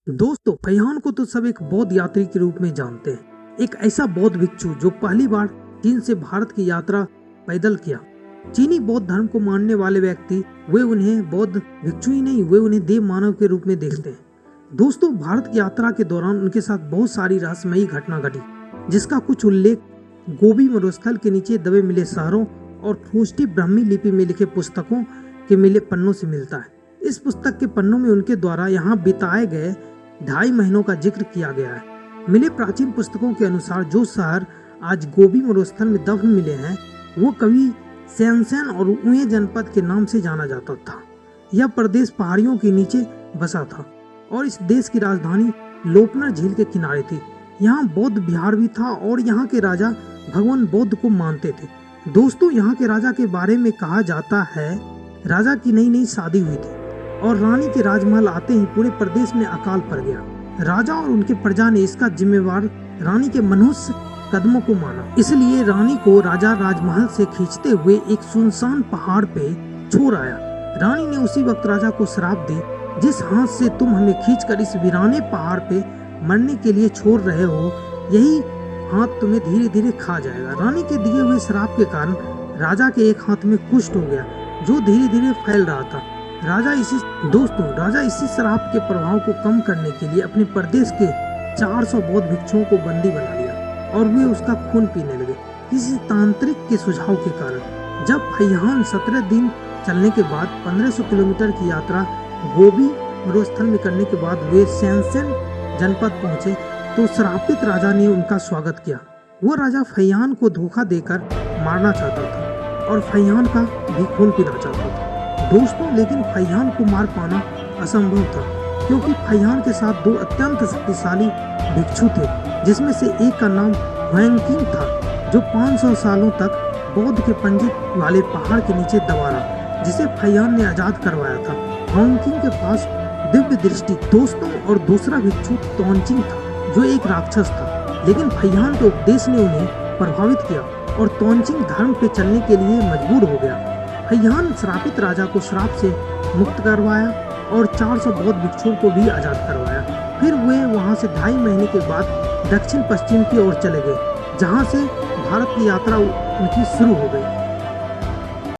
दोस्तों, फैहान को तो सब एक बौद्ध यात्री के रूप में जानते हैं। एक ऐसा बौद्ध भिक्षु जो पहली बार चीन से भारत की यात्रा पैदल किया। चीनी बौद्ध धर्म को मानने वाले व्यक्ति वे उन्हें बौद्ध भिक्षु ही नहीं, वे उन्हें देव मानव के रूप में देखते हैं। दोस्तों, भारत की यात्रा के दौरान उनके साथ बहुत सारी रहस्यमयी घटना घटी, जिसका कुछ उल्लेख गोबी मरुस्थल के नीचे दबे मिले शहरों और ठोष्टी ब्राह्मी लिपि में लिखे पुस्तकों के मिले पन्नों से मिलता है। इस पुस्तक के पन्नों में उनके द्वारा यहाँ बिताए गए 2.5 महीनों का जिक्र किया गया है। मिले प्राचीन पुस्तकों के अनुसार जो शहर आज गोबी मरुस्थल में दफन मिले हैं, वो कभी सैनसेन और उए जनपद के नाम से जाना जाता था। यह प्रदेश पहाड़ियों के नीचे बसा था और इस देश की राजधानी लोपनर झील के किनारे थी। यहाँ बौद्ध विहार भी था और यहाँ के राजा भगवान बौद्ध को मानते थे। दोस्तों, यहाँ के राजा के बारे में कहा जाता है, राजा की नई नई शादी हुई थी और रानी के राजमहल आते ही पूरे प्रदेश में अकाल पड़ गया। राजा और उनके प्रजा ने इसका जिम्मेवार रानी के मनुष्य कदमों को माना, इसलिए रानी को राजा राजमहल से खींचते हुए एक सुनसान पहाड़ पे छोड़ आया। रानी ने उसी वक्त राजा को श्राप दी, जिस हाथ से तुम हमें खींचकर इस वीराने पहाड़ पे मरने के लिए छोड़ रहे हो, यही हाथ तुम्हें धीरे धीरे खा जाएगा। रानी के दिए हुए श्राप के कारण राजा के एक हाथ में कुष्ठ हो गया, जो धीरे धीरे फैल रहा था। राजा इसी श्राप के प्रभाव को कम करने के लिए अपने प्रदेश के 400 बौद्ध भिक्षुओं को बंदी बना लिया और वे उसका खून पीने लगे। किसी तांत्रिक के सुझाव के कारण जब फैहान 17 दिन चलने के बाद 1500 किलोमीटर की यात्रा गोबी मरुस्थल में करने के बाद वे सैनसेन जनपद पहुंचे, तो श्रापित राजा ने उनका स्वागत किया। वो राजा फैहान को धोखा देकर मारना चाहता था और फैहान का भी खून पीना चाहता था। दोस्तों, लेकिन फैहान को मार पाना असंभव था, क्योंकि फैहान के साथ 2 अत्यंत शक्तिशाली भिक्षु थे, जिसमें से एक का नाम हुएंकिंग था, जो 500 सालों तक बौद्ध के पंडित वाले पहाड़ के नीचे दबा रहा, जिसे फैहान ने आजाद करवाया था। हुएंकिंग के पास दिव्य दृष्टि दोस्तों और दूसरा भिक्षु तोंचिंग था, जो एक राक्षस था, लेकिन फैहान के उपदेश ने उन्हें प्रभावित किया और तोंचिंग धर्म पे चलने के लिए मजबूर हो गया। फैहान श्रापित राजा को श्राप से मुक्त करवाया और 400 बौद्ध भिक्षुओं को भी आजाद करवाया। फिर वे वहां से 2.5 महीने के बाद दक्षिण पश्चिम की ओर चले गए, जहां से भारत की यात्रा उनकी शुरू हो गई।